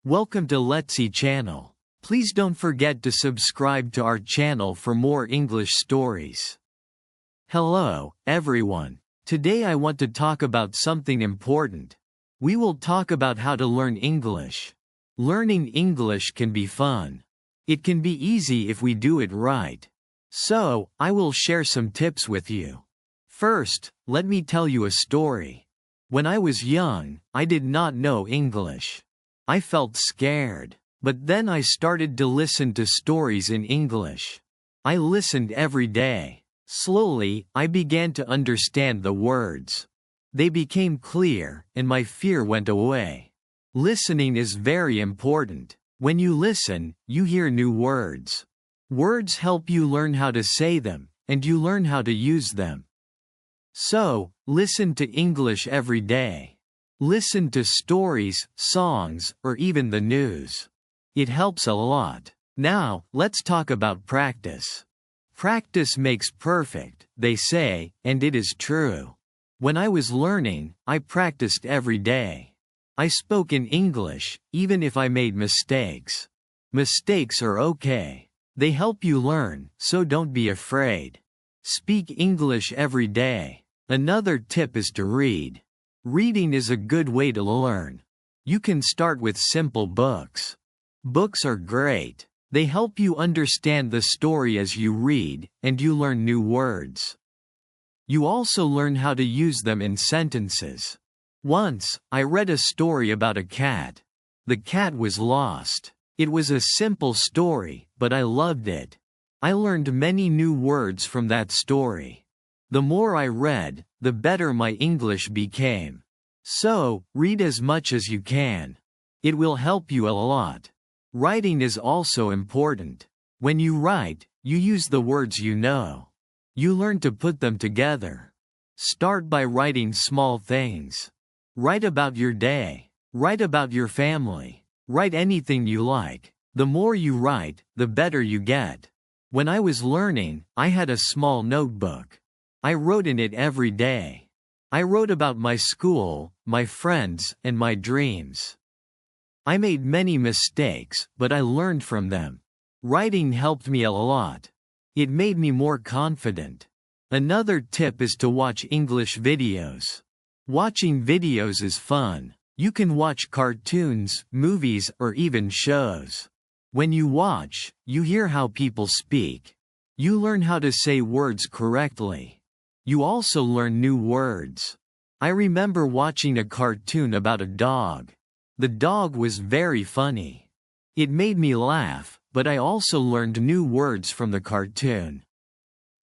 Welcome to LETC-Channel. Please don't forget to subscribe to our channel for more English stories. Hello, everyone. Today I want to talk about something important. We will talk about how to learn English. Learning English can be fun. It can be easy if we do it right. So, I will share some tips with you. First, let me tell you a story. When I was young, I did not know English. I felt scared, but then I started to listen to stories in English. I listened every day. Slowly, I began to understand the words. They became clear, and my fear went away. Listening is very important. When you listen, you hear new words. Words help you learn how to say them, and you learn how to use them. So, listen to English every day. Listen to stories, songs, or even the news. It helps a lot. Now, let's talk about practice. Practice makes perfect, they say, and it is true. When I was learning, I practiced every day. I spoke in English, even if I made mistakes. Mistakes are okay. They help you learn, so don't be afraid. Speak English every day. Another tip is to read. Reading is a good way to learn. You can start with simple books. Books are great. They help you understand the story as you read, and you learn new words. You also learn how to use them in sentences. Once, I read a story about a cat. The cat was lost. It was a simple story, but I loved it. I learned many new words from that story. The more I read, the better my English became. So, read as much as you can. It will help you a lot. Writing is also important. When you write, you use the words you know. You learn to put them together. Start by writing small things. Write about your day. Write about your family. Write anything you like. The more you write, the better you get. When I was learning, I had a small notebook. I wrote in it every day. I wrote about my school, my friends, and my dreams. I made many mistakes, but I learned from them. Writing helped me a lot. It made me more confident. Another tip is to watch English videos. Watching videos is fun. You can watch cartoons, movies, or even shows. When you watch, you hear how people speak. You learn how to say words correctly. You also learn new words. I remember watching a cartoon about a dog. The dog was very funny. It made me laugh, but I also learned new words from the cartoon.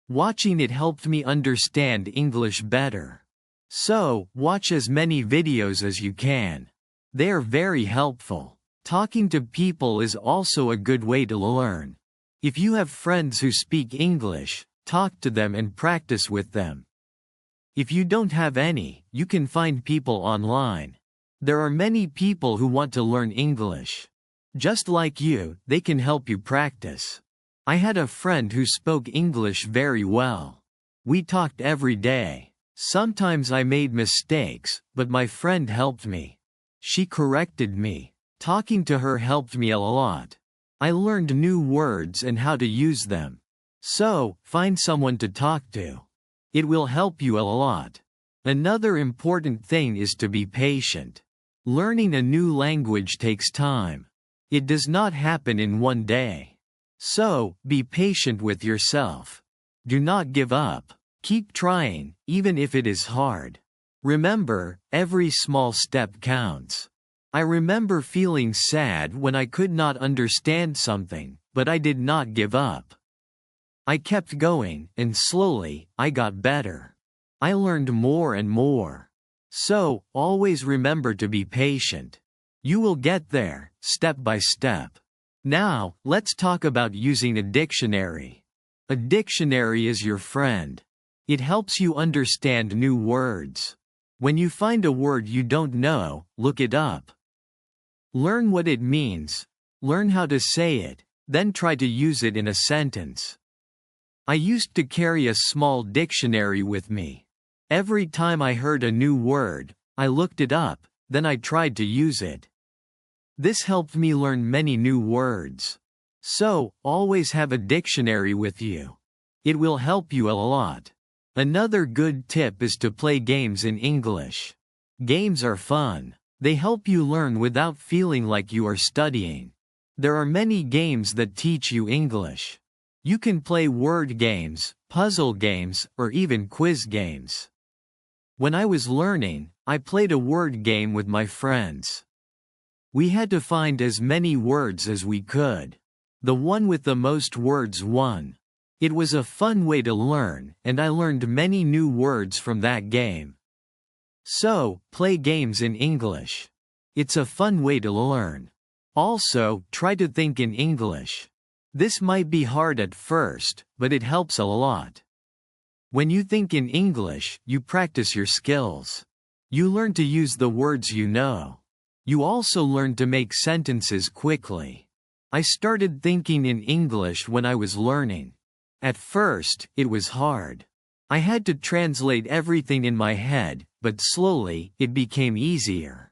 Watching it helped me understand English better. So, watch as many videos as you can. They are very helpful. Talking to people is also a good way to learn. If you have friends who speak English, talk to them and practice with them. If you don't have any, you can find people online. There are many people who want to learn English. Just like you, they can help you practice. I had a friend who spoke English very well. We talked every day. Sometimes I made mistakes, but my friend helped me. She corrected me. Talking to her helped me a lot. I learned new words and how to use them. So, find someone to talk to. It will help you a lot. Another important thing is to be patient. Learning a new language takes time. It does not happen in one day. So, be patient with yourself. Do not give up. Keep trying, even if it is hard. Remember, every small step counts. I remember feeling sad when I could not understand something, but I did not give up. I kept going, and slowly, I got better. I learned more and more. So, always remember to be patient. You will get there, step by step. Now, let's talk about using a dictionary. A dictionary is your friend. It helps you understand new words. When you find a word you don't know, look it up. Learn what it means. Learn how to say it, then try to use it in a sentence. I used to carry a small dictionary with me. Every time I heard a new word, I looked it up, then I tried to use it. This helped me learn many new words. So, always have a dictionary with you. It will help you a lot. Another good tip is to play games in English. Games are fun. They help you learn without feeling like you are studying. There are many games that teach you English. You can play word games, puzzle games, or even quiz games. When I was learning, I played a word game with my friends. We had to find as many words as we could. The one with the most words won. It was a fun way to learn, and I learned many new words from that game. So, play games in English. It's a fun way to learn. Also, try to think in English. This might be hard at first, but it helps a lot. When you think in English, you practice your skills. You learn to use the words you know. You also learn to make sentences quickly. I started thinking in English when I was learning. At first, it was hard. I had to translate everything in my head, but slowly, it became easier.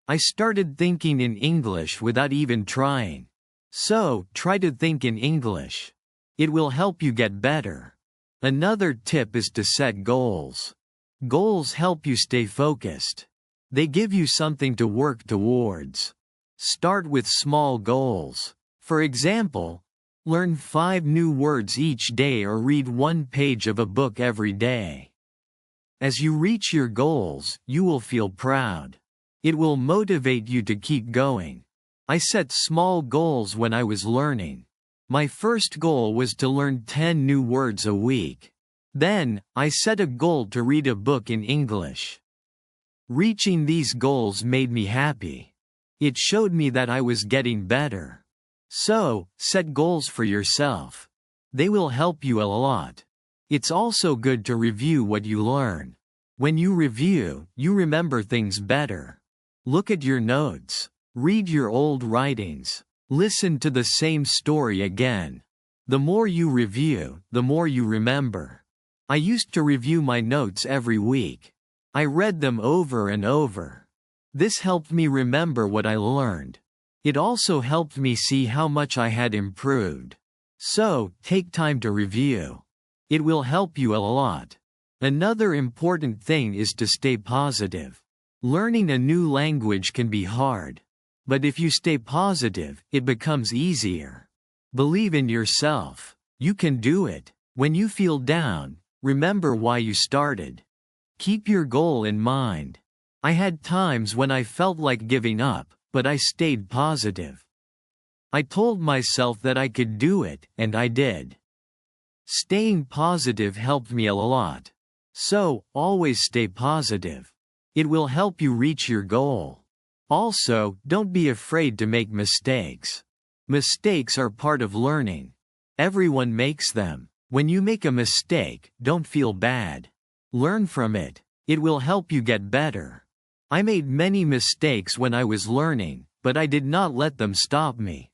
I started thinking in English without even trying. So, try to think in English. It will help you get better. Another tip is to set goals. Goals help you stay focused. They give you something to work towards. Start with small goals. For example, learn 5 new words each day or read 1 page of a book every day. As you reach your goals, you will feel proud. It will motivate you to keep going. I set small goals when I was learning. My first goal was to learn 10 new words a week. Then, I set a goal to read a book in English. Reaching these goals made me happy. It showed me that I was getting better. So, set goals for yourself. They will help you a lot. It's also good to review what you learn. When you review, you remember things better. Look at your notes. Read your old writings. Listen to the same story again. The more you review, the more you remember. I used to review my notes every week. I read them over and over. This helped me remember what I learned. It also helped me see how much I had improved. So, take time to review. It will help you a lot. Another important thing is to stay positive. Learning a new language can be hard. But if you stay positive, it becomes easier. Believe in yourself. You can do it. When you feel down, remember why you started. Keep your goal in mind. I had times when I felt like giving up, but I stayed positive. I told myself that I could do it, and I did. Staying positive helped me a lot. So, always stay positive. It will help you reach your goal. Also, don't be afraid to make mistakes. Mistakes are part of learning. Everyone makes them. When you make a mistake, don't feel bad. Learn from it. It will help you get better. I made many mistakes when I was learning, but I did not let them stop me.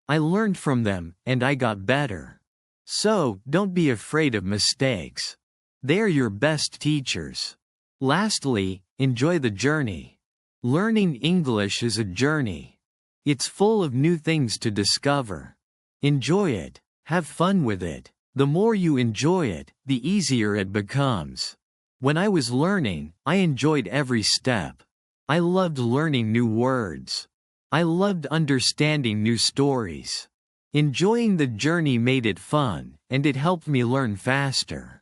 I learned from them, and I got better. So, don't be afraid of mistakes. They are your best teachers. Lastly, enjoy the journey. Learning English is a journey. It's full of new things to discover. Enjoy it. Have fun with it. The more you enjoy it, the easier it becomes. When I was learning, I enjoyed every step. I loved learning new words. I loved understanding new stories. Enjoying the journey made it fun, and it helped me learn faster.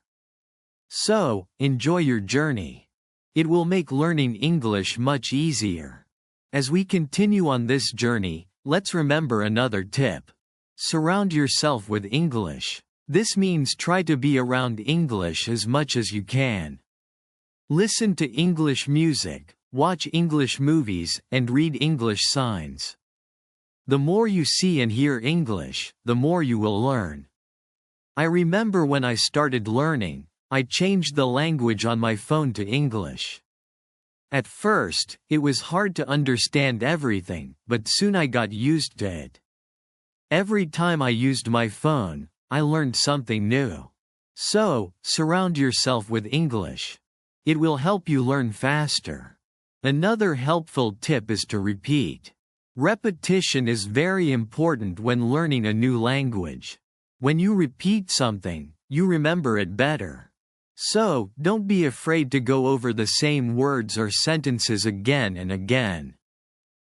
So, enjoy your journey. It will make learning English much easier. As we continue on this journey, let's remember another tip. Surround yourself with English. This means try to be around English as much as you can. Listen to English music, watch English movies, and read English signs. The more you see and hear English, the more you will learn. I remember when I started learning, I changed the language on my phone to English. At first, it was hard to understand everything, but soon I got used to it. Every time I used my phone, I learned something new. So, surround yourself with English. It will help you learn faster. Another helpful tip is to repeat. Repetition is very important when learning a new language. When you repeat something, you remember it better. So, don't be afraid to go over the same words or sentences again and again.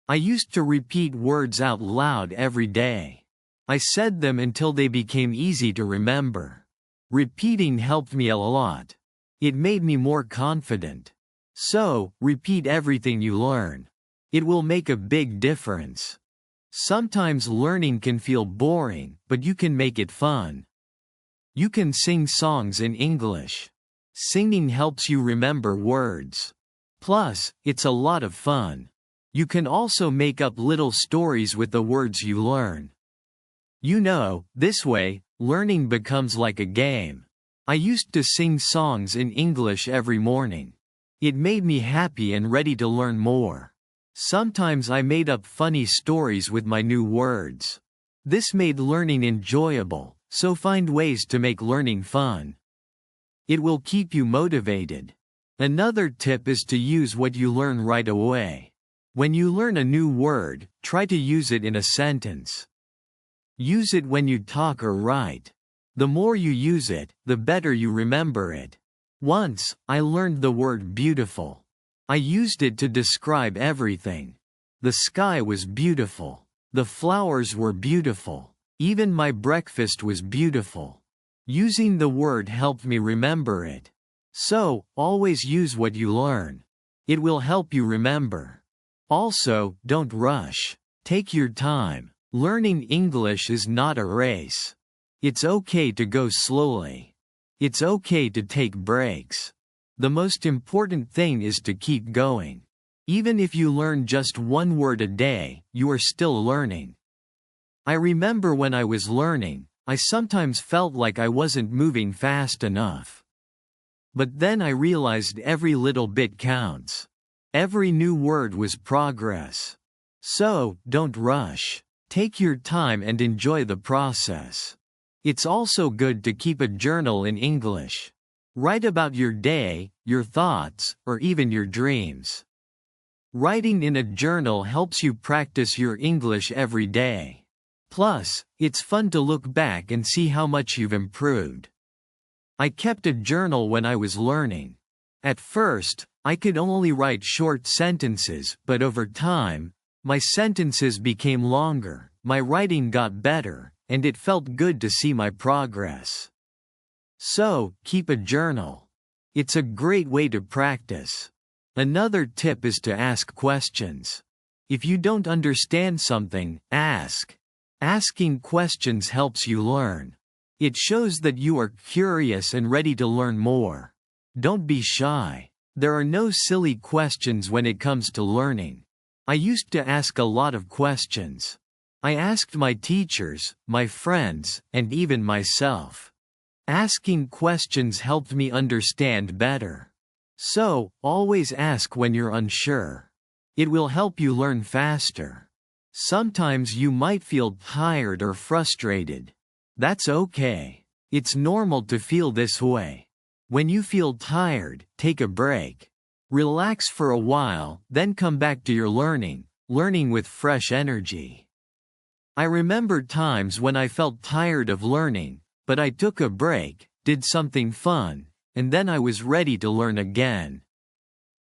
I used to repeat words out loud every day. I said them until they became easy to remember. Repeating helped me a lot. It made me more confident. So, repeat everything you learn. It will make a big difference. Sometimes learning can feel boring, but you can make it fun. You can sing songs in English. Singing helps you remember words. Plus, it's a lot of fun. You can also make up little stories with the words you learn. You know, this way, learning becomes like a game. I used to sing songs in English every morning. It made me happy and ready to learn more. Sometimes I made up funny stories with my new words. This made learning enjoyable, so find ways to make learning fun. It will keep you motivated. Another tip is to use what you learn right away. When you learn a new word, try to use it in a sentence. Use it when you talk or write. The more you use it, the better you remember it. Once, I learned the word beautiful. I used it to describe everything. The sky was beautiful. The flowers were beautiful. Even my breakfast was beautiful. Using the word helped me remember it. So, always use what you learn. It will help you remember. Also, don't rush. Take your time. Learning English is not a race. It's okay to go slowly. It's okay to take breaks. The most important thing is to keep going. Even if you learn just one word a day, you are still learning. I remember when I was learning, I sometimes felt like I wasn't moving fast enough. But then I realized every little bit counts. Every new word was progress. So, don't rush. Take your time and enjoy the process. It's also good to keep a journal in English. Write about your day, your thoughts, or even your dreams. Writing in a journal helps you practice your English every day. Plus, it's fun to look back and see how much you've improved. I kept a journal when I was learning. At first, I could only write short sentences, but over time, my sentences became longer, my writing got better, and it felt good to see my progress. So, keep a journal. It's a great way to practice. Another tip is to ask questions. If you don't understand something, ask. Asking questions helps you learn. It shows that you are curious and ready to learn more. Don't be shy. There are no silly questions when it comes to learning. I used to ask a lot of questions. I asked my teachers, my friends, and even myself. Asking questions helped me understand better. So, always ask when you're unsure. It will help you learn faster. Sometimes you might feel tired or frustrated. That's okay. It's normal to feel this way. When you feel tired, take a break. Relax for a while, then come back to your learning with fresh energy. I remember times when I felt tired of learning, but I took a break, did something fun, and then I was ready to learn again.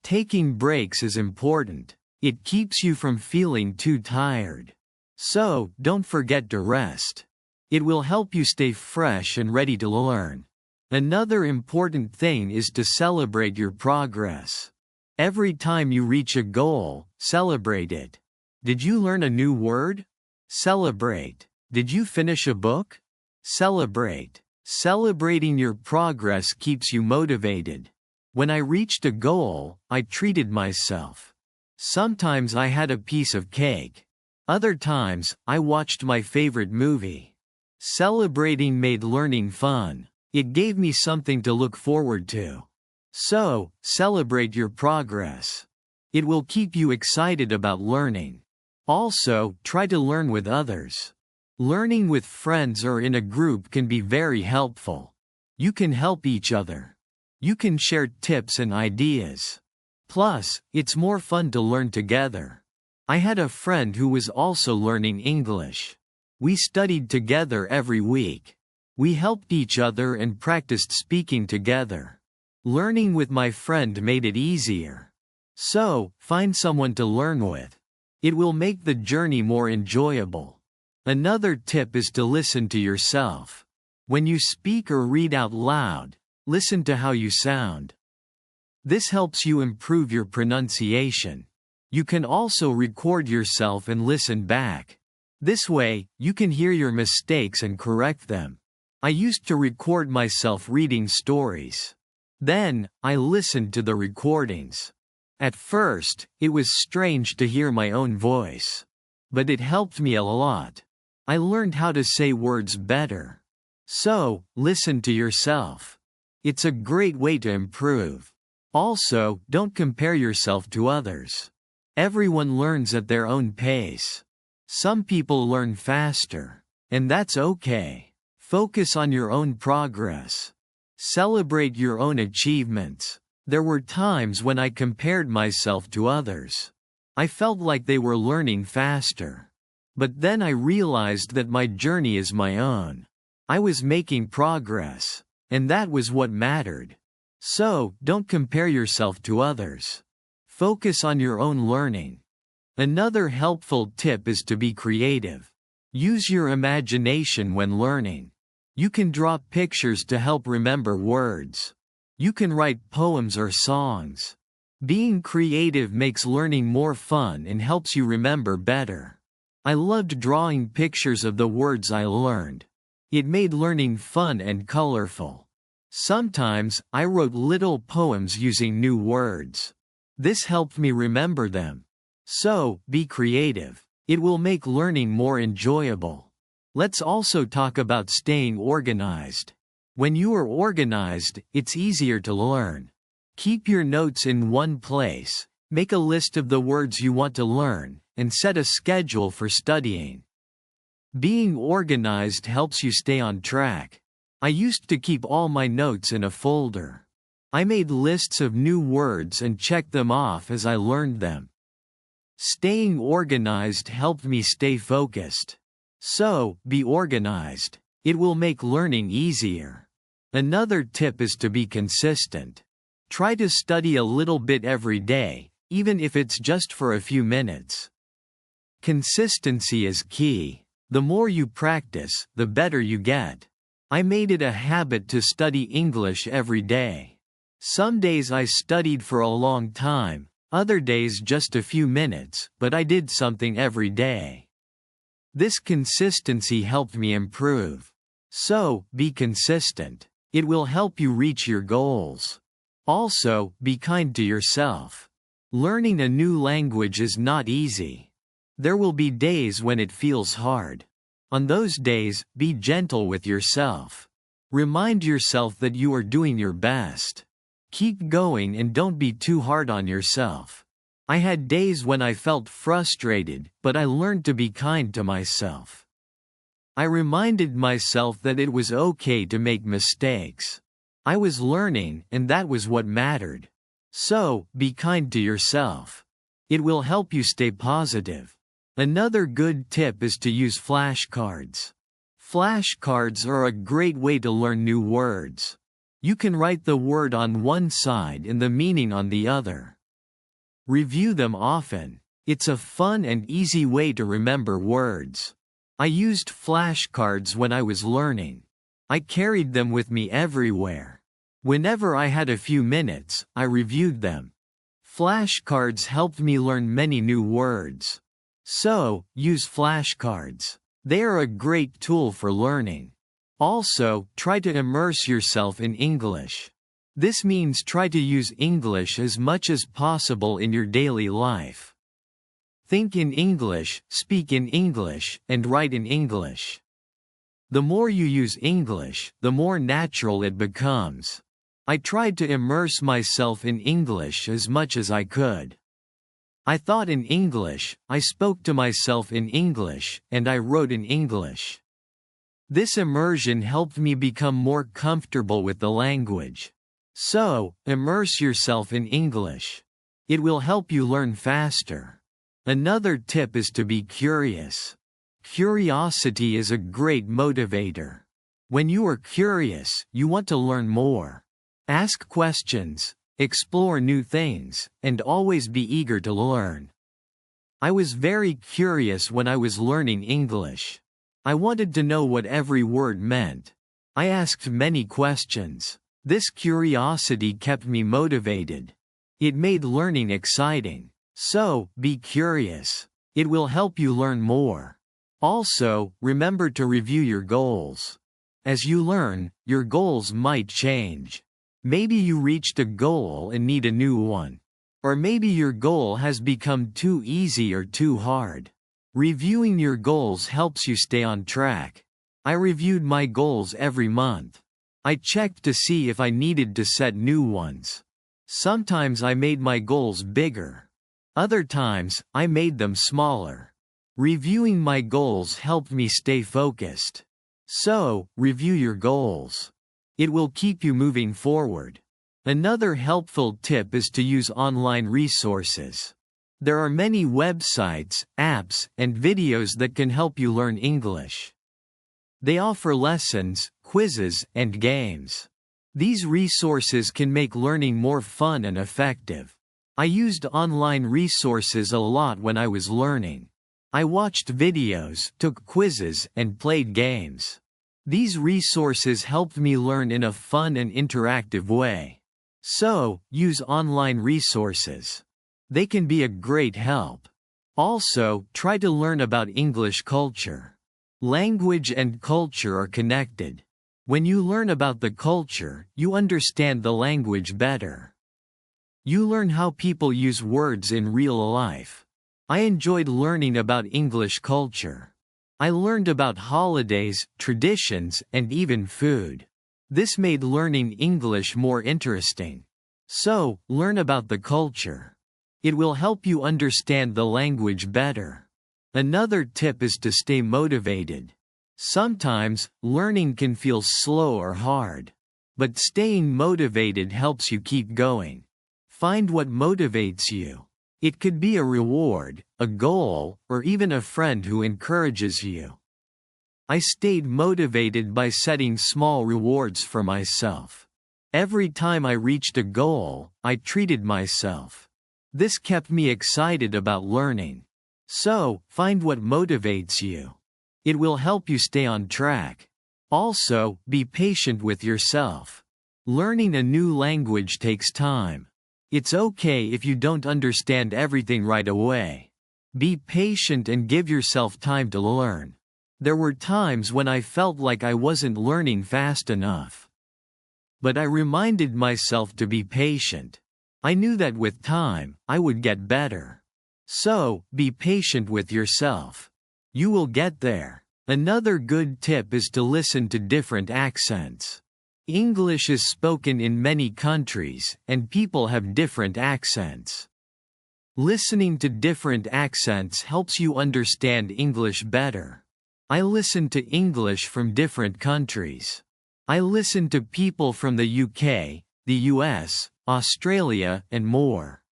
Taking breaks is important. It keeps you from feeling too tired. So, don't forget to rest. It will help you stay fresh and ready to learn. Another important thing is to celebrate your progress. Every time you reach a goal, celebrate it. Did you learn a new word? Celebrate. Did you finish a book? Celebrate. Celebrating your progress keeps you motivated. When I reached a goal, I treated myself. Sometimes I had a piece of cake. Other times, I watched my favorite movie. Celebrating made learning fun. It gave me something to look forward to. So, celebrate your progress. It will keep you excited about learning. Also, try to learn with others. Learning with friends or in a group can be very helpful. You can help each other. You can share tips and ideas. Plus, it's more fun to learn together. I had a friend who was also learning English. We studied together every week. We helped each other and practiced speaking together. Learning with my friend made it easier. So, find someone to learn with. It will make the journey more enjoyable. Another tip is to listen to yourself. When you speak or read out loud, listen to how you sound. This helps you improve your pronunciation. You can also record yourself and listen back. This way, you can hear your mistakes and correct them. I used to record myself reading stories. Then, I listened to the recordings. At first, it was strange to hear my own voice. But it helped me a lot. I learned how to say words better. So, listen to yourself. It's a great way to improve. Also, don't compare yourself to others. Everyone learns at their own pace. Some people learn faster. And that's okay. Focus on your own progress. Celebrate your own achievements. There were times when I compared myself to others. I felt like they were learning faster. But then I realized that my journey is my own. I was making progress. And that was what mattered. So, don't compare yourself to others. Focus on your own learning. Another helpful tip is to be creative. Use your imagination when learning. You can draw pictures to help remember words. You can write poems or songs. Being creative makes learning more fun and helps you remember better. I loved drawing pictures of the words I learned. It made learning fun and colorful. Sometimes, I wrote little poems using new words. This helped me remember them. So, be creative. It will make learning more enjoyable. Let's also talk about staying organized. When you are organized, it's easier to learn. Keep your notes in one place, make a list of the words you want to learn, and set a schedule for studying. Being organized helps you stay on track. I used to keep all my notes in a folder. I made lists of new words and checked them off as I learned them. Staying organized helped me stay focused. So, be organized. It will make learning easier. Another tip is to be consistent. Try to study a little bit every day, even if it's just for a few minutes. Consistency is key. The more you practice, the better you get. I made it a habit to study English every day. Some days I studied for a long time, other days just a few minutes, but I did something every day. This consistency helped me improve. So, be consistent. It will help you reach your goals. Also, be kind to yourself. Learning a new language is not easy. There will be days when it feels hard. On those days, be gentle with yourself. Remind yourself that you are doing your best. Keep going and don't be too hard on yourself. I had days when I felt frustrated, but I learned to be kind to myself. I reminded myself that it was okay to make mistakes. I was learning, and that was what mattered. So, be kind to yourself. It will help you stay positive. Another good tip is to use flashcards. Flashcards are a great way to learn new words. You can write the word on one side and the meaning on the other. Review them often. It's a fun and easy way to remember words. I used flashcards when I was learning. I carried them with me everywhere. Whenever I had a few minutes, I reviewed them. Flashcards helped me learn many new words. So, use flashcards. They are a great tool for learning. Also, try to immerse yourself in English. This means try to use English as much as possible in your daily life. Think in English, speak in English, and write in English. The more you use English, the more natural it becomes. I tried to immerse myself in English as much as I could. I thought in English, I spoke to myself in English, and I wrote in English. This immersion helped me become more comfortable with the language. So, immerse yourself in English. It will help you learn faster. Another tip is to be curious. Curiosity is a great motivator. When you are curious, you want to learn more. Ask questions, explore new things, and always be eager to learn. I was very curious when I was learning English. I wanted to know what every word meant. I asked many questions. This curiosity kept me motivated. It made learning exciting. So, be curious. It will help you learn more. Also, remember to review your goals. As you learn, your goals might change. Maybe you reached a goal and need a new one. Or maybe your goal has become too easy or too hard. Reviewing your goals helps you stay on track. I reviewed my goals every month. I checked to see if I needed to set new ones. Sometimes I made my goals bigger. Other times, I made them smaller. Reviewing my goals helped me stay focused. So, review your goals. It will keep you moving forward. Another helpful tip is to use online resources. There are many websites, apps, and videos that can help you learn English. They offer lessons, quizzes, and games. These resources can make learning more fun and effective. I used online resources a lot when I was learning. I watched videos, took quizzes, and played games. These resources helped me learn in a fun and interactive way. So, use online resources. They can be a great help. Also, try to learn about English culture. Language and culture are connected. When you learn about the culture, you understand the language better. You learn how people use words in real life. I enjoyed learning about English culture. I learned about holidays, traditions, and even food. This made learning English more interesting. So, learn about the culture. It will help you understand the language better. Another tip is to stay motivated. Sometimes, learning can feel slow or hard. But staying motivated helps you keep going. Find what motivates you. It could be a reward, a goal, or even a friend who encourages you. I stayed motivated by setting small rewards for myself. Every time I reached a goal, I treated myself. This kept me excited about learning. So, find what motivates you. It will help you stay on track. Also, be patient with yourself. Learning a new language takes time. It's okay if you don't understand everything right away. Be patient and give yourself time to learn. There were times when I felt like I wasn't learning fast enough. But I reminded myself to be patient. I knew that with time, I would get better. So, be patient with yourself. You will get there. Another good tip is to listen to different accents. English is spoken in many countries, and people have different accents. Listening to different accents helps you understand English better. I listen to English from different countries. I listen to people from the UK, the US, Australia, and more.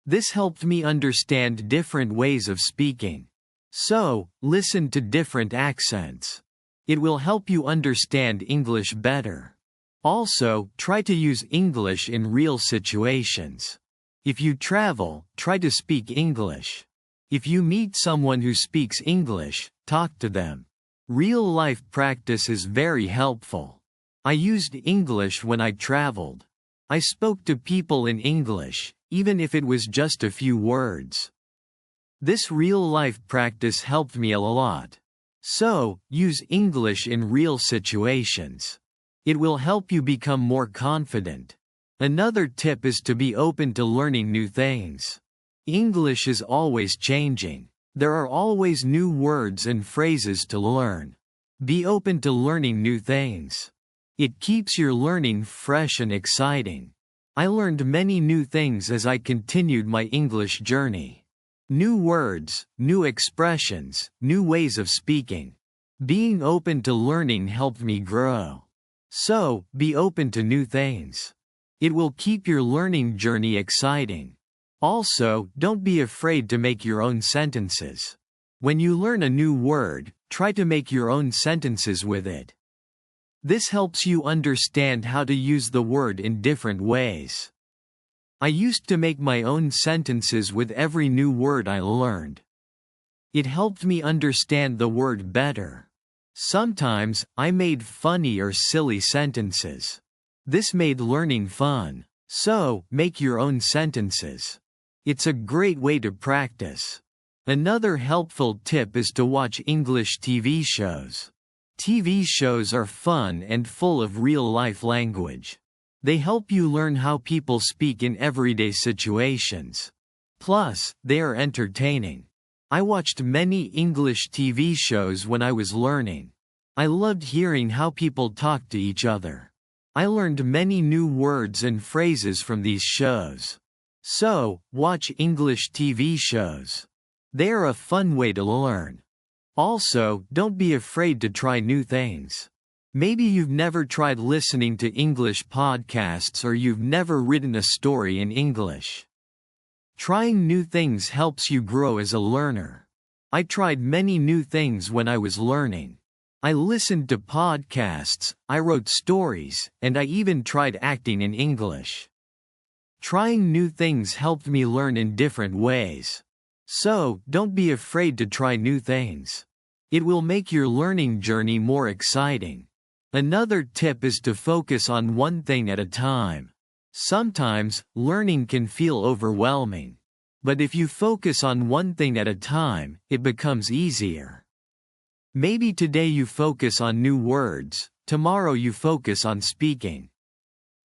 This helped me understand different ways of speaking. So, listen to different accents. It will help you understand English better. Also, try to use English in real situations. If you travel, try to speak English. If you meet someone who speaks English, talk to them. Real-life practice is very helpful. I used English when I traveled. I spoke to people in English, even if it was just a few words. This real-life practice helped me a lot. So, use English in real situations. It will help you become more confident. Another tip is to be open to learning new things. English is always changing. There are always new words and phrases to learn. Be open to learning new things. It keeps your learning fresh and exciting. I learned many new things as I continued my English journey. New words, new expressions, new ways of speaking. Being open to learning helped me grow. So, be open to new things. It will keep your learning journey exciting. Also, don't be afraid to make your own sentences. When you learn a new word, try to make your own sentences with it. This helps you understand how to use the word in different ways. I used to make my own sentences with every new word I learned. It helped me understand the word better. Sometimes, I made funny or silly sentences. This made learning fun. So, make your own sentences. It's a great way to practice. Another helpful tip is to watch English TV shows. TV shows are fun and full of real-life language. They help you learn how people speak in everyday situations. Plus, they are entertaining. I watched many English TV shows when I was learning. I loved hearing how people talk to each other. I learned many new words and phrases from these shows. So, watch English TV shows. They are a fun way to learn. Also, don't be afraid to try new things. Maybe you've never tried listening to English podcasts or you've never written a story in English. Trying new things helps you grow as a learner. I tried many new things when I was learning. I listened to podcasts, I wrote stories, and I even tried acting in English. Trying new things helped me learn in different ways. So, don't be afraid to try new things. It will make your learning journey more exciting. Another tip is to focus on one thing at a time. Sometimes, learning can feel overwhelming. But if you focus on one thing at a time, it becomes easier. Maybe today you focus on new words, tomorrow you focus on speaking.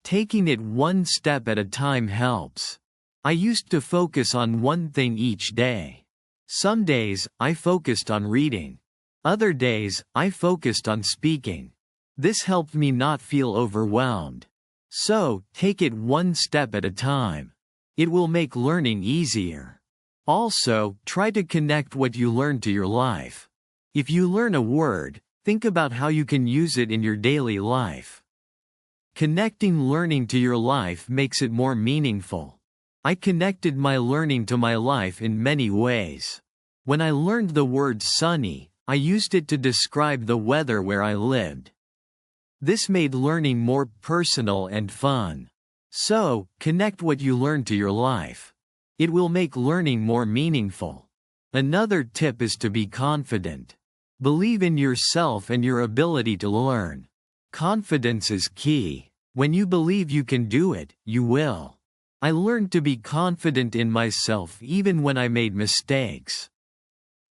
Taking it one step at a time helps. I used to focus on one thing each day. Some days, I focused on reading. Other days, I focused on speaking. This helped me not feel overwhelmed. So, take it one step at a time. It will make learning easier. Also, try to connect what you learn to your life. If you learn a word, think about how you can use it in your daily life. Connecting learning to your life makes it more meaningful. I connected my learning to my life in many ways. When I learned the word sunny, I used it to describe the weather where I lived. This made learning more personal and fun. So, connect what you learn to your life. It will make learning more meaningful. Another tip is to be confident. Believe in yourself and your ability to learn. Confidence is key. When you believe you can do it, you will. I learned to be confident in myself even when I made mistakes.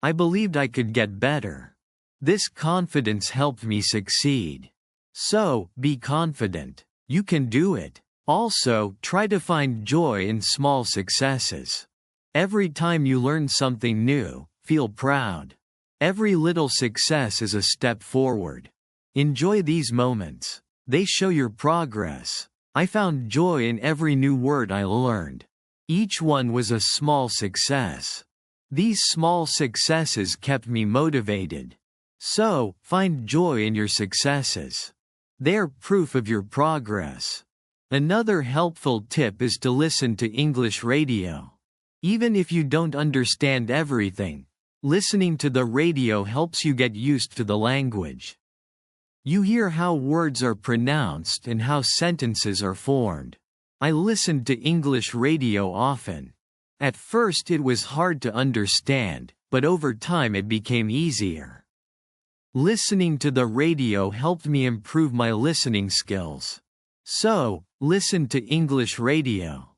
I believed I could get better. This confidence helped me succeed. So, be confident. You can do it. Also, try to find joy in small successes. Every time you learn something new, feel proud. Every little success is a step forward. Enjoy these moments. They show your progress. I found joy in every new word I learned. Each one was a small success. These small successes kept me motivated. So, find joy in your successes. They are proof of your progress. Another helpful tip is to listen to English radio. Even if you don't understand everything, listening to the radio helps you get used to the language. You hear how words are pronounced and how sentences are formed. I listened to English radio often. At first it was hard to understand, but over time it became easier. Listening to the radio helped me improve my listening skills. So, listen to English radio.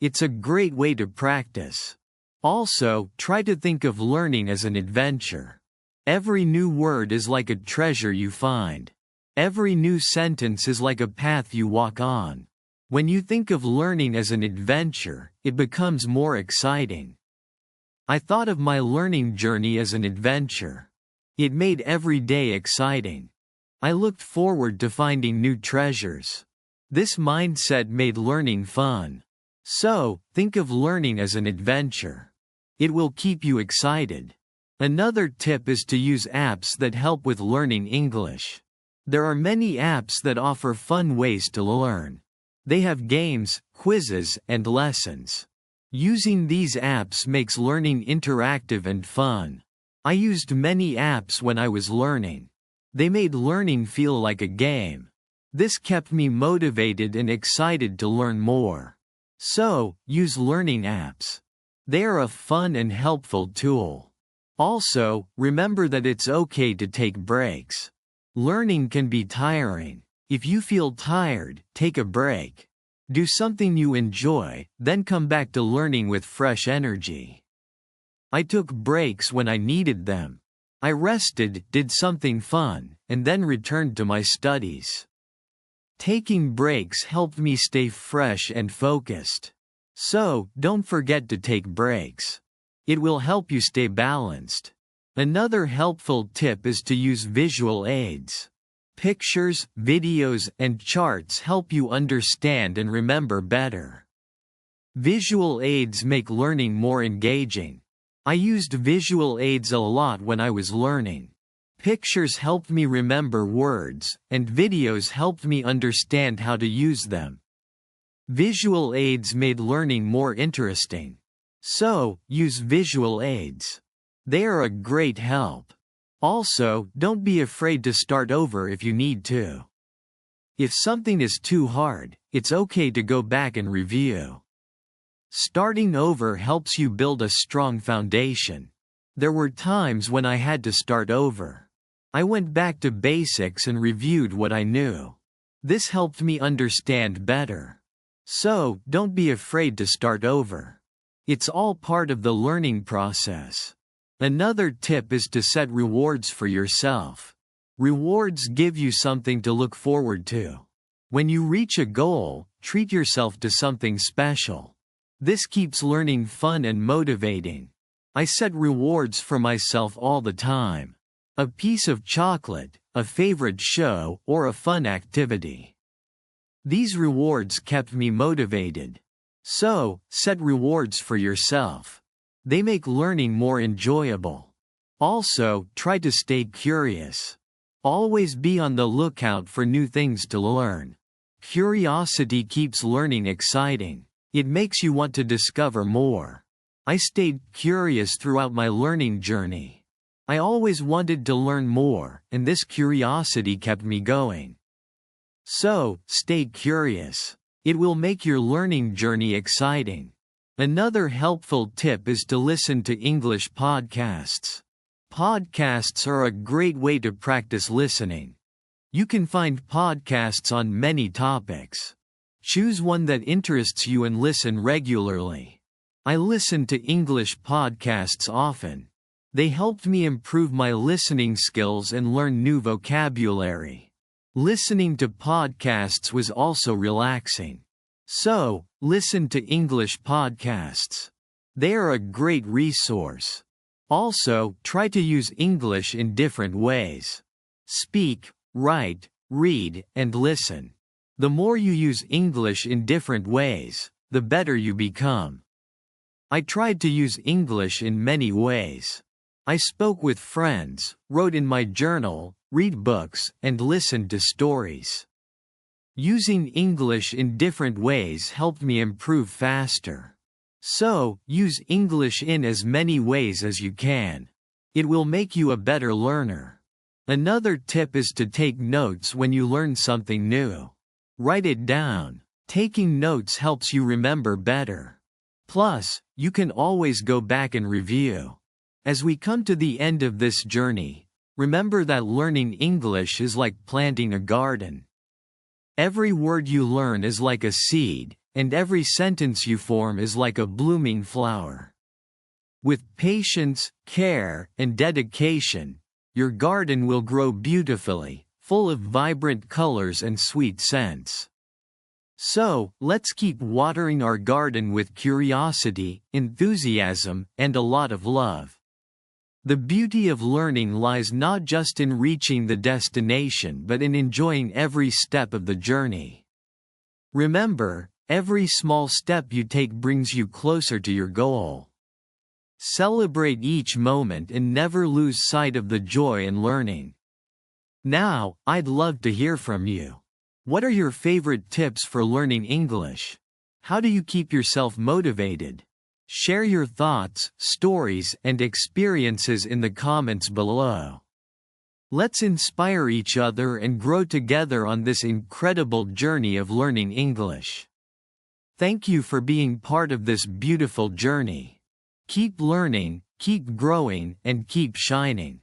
It's a great way to practice. Also, try to think of learning as an adventure. Every new word is like a treasure you find. Every new sentence is like a path you walk on. When you think of learning as an adventure, it becomes more exciting. I thought of my learning journey as an adventure. It made every day exciting. I looked forward to finding new treasures. This mindset made learning fun. So, think of learning as an adventure. It will keep you excited. Another tip is to use apps that help with learning English. There are many apps that offer fun ways to learn. They have games, quizzes, and lessons. Using these apps makes learning interactive and fun. I used many apps when I was learning. They made learning feel like a game. This kept me motivated and excited to learn more. So, use learning apps. They are a fun and helpful tool. Also, remember that it's okay to take breaks. Learning can be tiring. If you feel tired, take a break. Do something you enjoy, then come back to learning with fresh energy. I took breaks when I needed them. I rested, did something fun, and then returned to my studies. Taking breaks helped me stay fresh and focused. So, don't forget to take breaks. It will help you stay balanced. Another helpful tip is to use visual aids. Pictures, videos, and charts help you understand and remember better. Visual aids make learning more engaging. I used visual aids a lot when I was learning. Pictures helped me remember words, and videos helped me understand how to use them. Visual aids made learning more interesting. So, use visual aids. They are a great help. Also, don't be afraid to start over if you need to. If something is too hard, it's okay to go back and review. Starting over helps you build a strong foundation. There were times when I had to start over. I went back to basics and reviewed what I knew. This helped me understand better. So, don't be afraid to start over. It's all part of the learning process. Another tip is to set rewards for yourself. Rewards give you something to look forward to. When you reach a goal, treat yourself to something special. This keeps learning fun and motivating. I set rewards for myself all the time. A piece of chocolate, a favorite show, or a fun activity. These rewards kept me motivated. So, set rewards for yourself. They make learning more enjoyable. Also, try to stay curious. Always be on the lookout for new things to learn. Curiosity keeps learning exciting. It makes you want to discover more. I stayed curious throughout my learning journey. I always wanted to learn more, and this curiosity kept me going. So, stay curious. It will make your learning journey exciting. Another helpful tip is to listen to English podcasts. Podcasts are a great way to practice listening. You can find podcasts on many topics. Choose one that interests you and listen regularly. I listen to English podcasts often. They helped me improve my listening skills and learn new vocabulary. Listening to podcasts was also relaxing. So, listen to English podcasts. They are a great resource. Also, try to use English in different ways. Speak, write, read, and listen. The more you use English in different ways, the better you become. I tried to use English in many ways. I spoke with friends, wrote in my journal, read books, and listened to stories. Using English in different ways helped me improve faster. So, use English in as many ways as you can. It will make you a better learner. Another tip is to take notes when you learn something new. Write it down. Taking notes helps you remember better. Plus, you can always go back and review. As we come to the end of this journey, remember that learning English is like planting a garden. Every word you learn is like a seed, and every sentence you form is like a blooming flower. With patience, care, and dedication, your garden will grow beautifully, full of vibrant colors and sweet scents. So, let's keep watering our garden with curiosity, enthusiasm, and a lot of love. The beauty of learning lies not just in reaching the destination but in enjoying every step of the journey. Remember, every small step you take brings you closer to your goal. Celebrate each moment and never lose sight of the joy in learning. Now, I'd love to hear from you. What are your favorite tips for learning English? How do you keep yourself motivated? Share your thoughts, stories, and experiences in the comments below. Let's inspire each other and grow together on this incredible journey of learning English. Thank you for being part of this beautiful journey. Keep learning, keep growing, and keep shining.